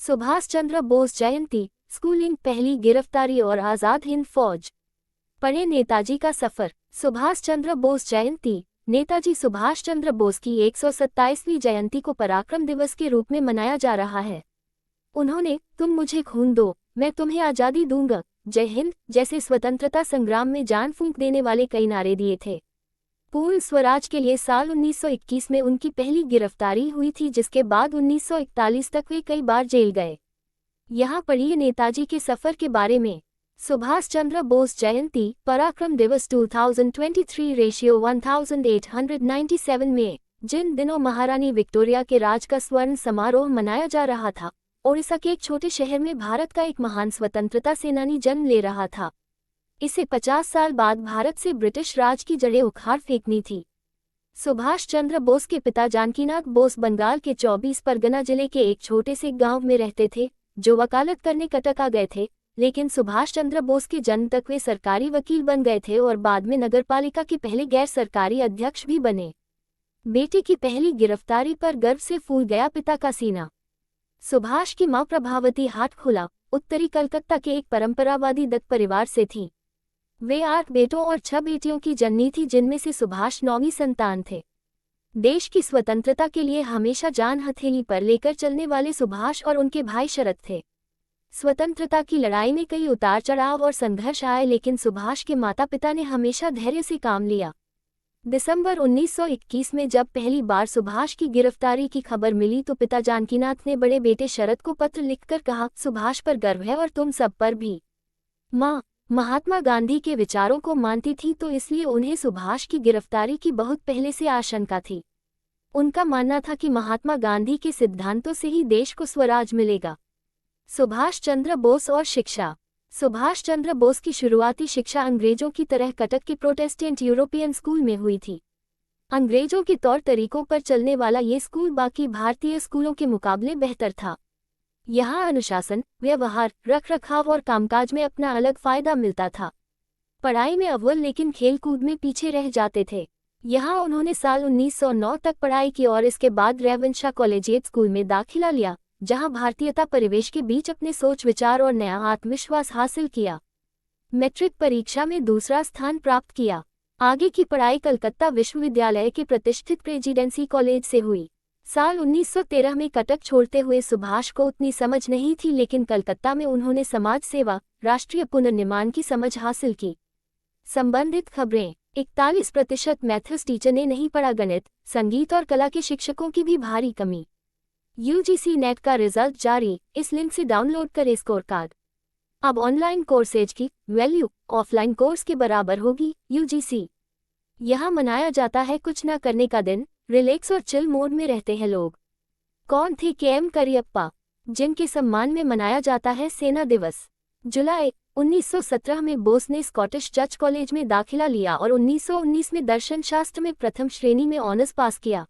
सुभाष चंद्र बोस जयंती, schooling, पहली गिरफ्तारी और आज़ाद हिंद फौज। पढ़े नेताजी का सफर। सुभाष चंद्र बोस जयंती। नेताजी सुभाष चंद्र बोस की 127वीं जयंती को पराक्रम दिवस के रूप में मनाया जा रहा है। उन्होंने "तुम मुझे खून दो, मैं तुम्हें आज़ादी दूंगा, जय हिंद" जैसे स्वतंत्रता संग्राम में जान फूंक देने वाले कई नारे दिए थे। पूर्ण स्वराज के लिए साल 1921 में उनकी पहली गिरफ्तारी हुई थी, जिसके बाद 1941 तक वे कई बार जेल गए। यहाँ पढ़िए नेताजी के सफर के बारे में। सुभाष चंद्र बोस जयंती, पराक्रम दिवस 2023 रेशियो 1897 में जिन दिनों महारानी विक्टोरिया के राज का स्वर्ण समारोह मनाया जा रहा था, ओडिशा के एक छोटे शहर में भारत का एक महान स्वतंत्रता सेनानी जन्म ले रहा था। इसे 50 साल बाद भारत से ब्रिटिश राज की जड़ें उखाड़ फेंकनी थी। सुभाष चंद्र बोस के पिता जानकीनाथ बोस बंगाल के 24 परगना जिले के एक छोटे से गांव में रहते थे, जो वकालत करने कटक आ गए थे, लेकिन सुभाष चंद्र बोस के जन्म तक वे सरकारी वकील बन गए थे और बाद में नगरपालिका के पहले गैर सरकारी अध्यक्ष भी बने। बेटे की पहली गिरफ्तारी पर गर्व से फूल गया पिता का सीना। सुभाष की मां प्रभावती हाटखोला, उत्तरी कलकत्ता के एक परंपरावादी दत्त परिवार से थीं। वे 8 बेटों और 6 बेटियों की जननी थी, जिनमें से सुभाष 9वीं संतान थे। देश की स्वतंत्रता के लिए हमेशा जान हथेली पर लेकर चलने वाले सुभाष और उनके भाई शरद थे। स्वतंत्रता की लड़ाई में कई उतार चढ़ाव और संघर्ष आए, लेकिन सुभाष के माता पिता ने हमेशा धैर्य से काम लिया। दिसंबर 1921 में जब पहली बार सुभाष की गिरफ्तारी की खबर मिली तो पिता जानकीनाथ ने बड़े बेटे शरद को पत्र लिखकर कहा, सुभाष पर गर्व है और तुम सब पर भी। माँ महात्मा गांधी के विचारों को मानती थी, तो इसलिए उन्हें सुभाष की गिरफ्तारी की बहुत पहले से आशंका थी। उनका मानना था कि महात्मा गांधी के सिद्धांतों से ही देश को स्वराज मिलेगा। सुभाष चंद्र बोस और शिक्षा। सुभाष चंद्र बोस की शुरुआती शिक्षा अंग्रेजों की तरह कटक के प्रोटेस्टेंट यूरोपियन स्कूल में हुई थी। अंग्रेजों के तौर तरीकों पर चलने वाला ये स्कूल बाकी भारतीय स्कूलों के मुकाबले बेहतर था। यहाँ अनुशासन, व्यवहार, रखरखाव और कामकाज में अपना अलग फायदा मिलता था। पढ़ाई में अव्वल, लेकिन खेलकूद में पीछे रह जाते थे। यहाँ उन्होंने साल 1909 तक पढ़ाई की और इसके बाद रेवेनशा कॉलेजिएट स्कूल में दाखिला लिया, जहाँ भारतीयता परिवेश के बीच अपने सोच विचार और नया आत्मविश्वास हासिल किया। मैट्रिक परीक्षा में दूसरा स्थान प्राप्त किया। आगे की पढ़ाई कलकत्ता विश्वविद्यालय के प्रतिष्ठित प्रेसिडेंसी कॉलेज से हुई। साल 1913 में कटक छोड़ते हुए सुभाष को उतनी समझ नहीं थी, लेकिन कलकत्ता में उन्होंने समाज सेवा, राष्ट्रीय पुनर्निर्माण की समझ हासिल की। संबंधित खबरें। 41% मैथ्स टीचर ने नहीं पढ़ा। गणित, संगीत और कला के शिक्षकों की भी भारी कमी। यूजीसी नेट का रिजल्ट जारी, इस लिंक से डाउनलोड करें स्कोर कार्ड। अब ऑनलाइन कोर्सेज की वैल्यू ऑफलाइन कोर्स के बराबर होगी। यूजीसी। यहाँ मनाया जाता है कुछ न करने का दिन, रिलैक्स और चिल मोड में रहते हैं लोग। कौन थे के.एम. करियप्पा, जिनके सम्मान में मनाया जाता है सेना दिवस। जुलाई 1917 में बोस ने स्कॉटिश चर्च कॉलेज में दाखिला लिया और 1919 में दर्शन शास्त्र में प्रथम श्रेणी में ऑनर्स पास किया।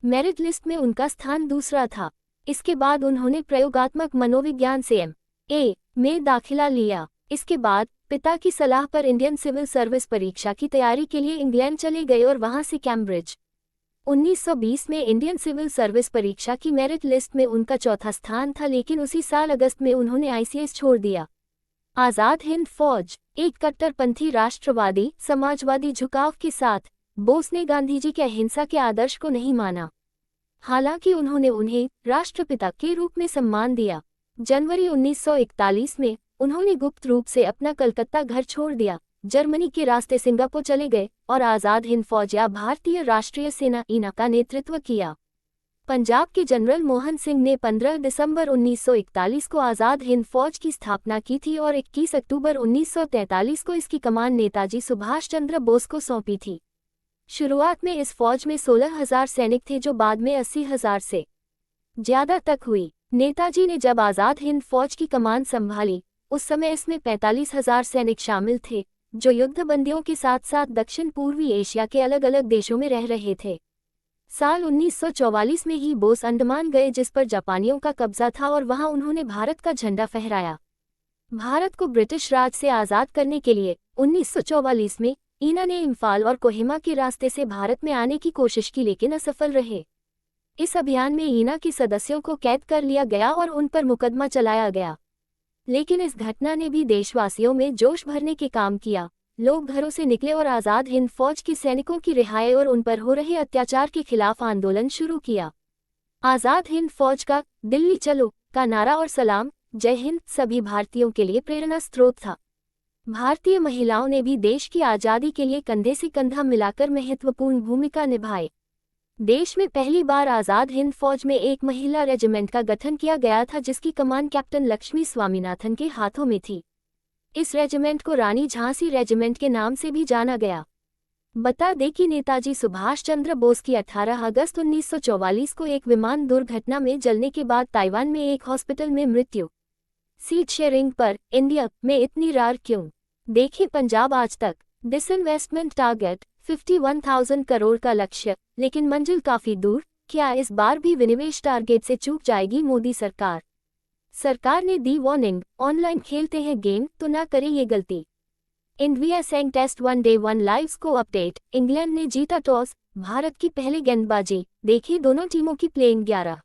मेरिट लिस्ट में उनका स्थान दूसरा था। इसके बाद उन्होंने प्रयोगात्मक मनोविज्ञान से M.A. में दाखिला लिया। इसके बाद पिता की सलाह पर इंडियन सिविल सर्विस परीक्षा की तैयारी के लिए इंग्लैंड चले गए और वहां से कैम्ब्रिज। 1920 में इंडियन सिविल सर्विस परीक्षा की मेरिट लिस्ट में उनका चौथा स्थान था, लेकिन उसी साल अगस्त में उन्होंने आईसीएस छोड़ दिया। आज़ाद हिंद फौज। एक कट्टरपंथी राष्ट्रवादी समाजवादी झुकाव के साथ बोस ने गांधीजी के अहिंसा के आदर्श को नहीं माना। हालांकि उन्होंने उन्हें राष्ट्रपिता के रूप में सम्मान दिया। जनवरी 1941 में उन्होंने गुप्त रूप से अपना कलकत्ता घर छोड़ दिया, जर्मनी के रास्ते सिंगापुर चले गए और आज़ाद हिंद फौज या भारतीय राष्ट्रीय सेना (INA) का नेतृत्व किया। पंजाब के जनरल मोहन सिंह ने 15 दिसंबर 1941 को आज़ाद हिंद फौज की स्थापना की थी और 21 अक्टूबर 1943 को इसकी कमान नेताजी सुभाष चंद्र बोस को सौंपी थी। शुरुआत में इस फौज में 16,000 सैनिक थे, जो बाद में 80,000 से ज्यादा तक हुई। नेताजी ने जब आज़ाद हिंद फौज की कमान संभाली, उस समय इसमें 45,000 सैनिक शामिल थे, जो युद्धबंदियों के साथ साथ दक्षिण पूर्वी एशिया के अलग अलग देशों में रह रहे थे। साल 1944 में ही बोस अंडमान गए, जिस पर जापानियों का कब्जा था, और वहां उन्होंने भारत का झंडा फहराया। भारत को ब्रिटिश राज से आज़ाद करने के लिए 1944 में INA ने इम्फाल और कोहिमा के रास्ते से भारत में आने की कोशिश की, लेकिन असफल रहे। इस अभियान में ईना के सदस्यों को कैद कर लिया गया और उन पर मुकदमा चलाया गया। लेकिन इस घटना ने भी देशवासियों में जोश भरने के काम किया। लोग घरों से निकले और आज़ाद हिंद फौज के सैनिकों की रिहाई और उन पर हो रहे अत्याचार के खिलाफ आंदोलन शुरू किया। आज़ाद हिंद फौज का दिल्ली चलो का नारा और सलाम जय हिंद सभी भारतीयों के लिए प्रेरणा स्रोत था। भारतीय महिलाओं ने भी देश की आज़ादी के लिए कंधे से कंधा मिलाकर महत्वपूर्ण भूमिका निभाई। देश में पहली बार आज़ाद हिंद फौज में एक महिला रेजिमेंट का गठन किया गया था, जिसकी कमान कैप्टन लक्ष्मी स्वामीनाथन के हाथों में थी। इस रेजिमेंट को रानी झांसी रेजिमेंट के नाम से भी जाना गया। बता दें कि नेताजी सुभाष चंद्र बोस की 18 अगस्त 1944 को एक विमान दुर्घटना में जलने के बाद ताइवान में एक हॉस्पिटल में मृत्यु। सीट शेयरिंग पर इंडिया में इतनी रार क्यों? देखिए पंजाब आज तक। डिसइन्वेस्टमेंट टारगेट 51,000 करोड़ का लक्ष्य, लेकिन मंजिल काफी दूर। क्या इस बार भी विनिवेश टारगेट से चूक जाएगी मोदी सरकार? सरकार ने दी वार्निंग, ऑनलाइन खेलते हैं गेम तो ना करें ये गलती। इंडिया सैंग टेस्ट 1 डे 1 लाइव्स को अपडेट। इंग्लैंड ने जीता टॉस, भारत की पहले गेंदबाजी। देखिए दोनों टीमों की प्लेइंग 11।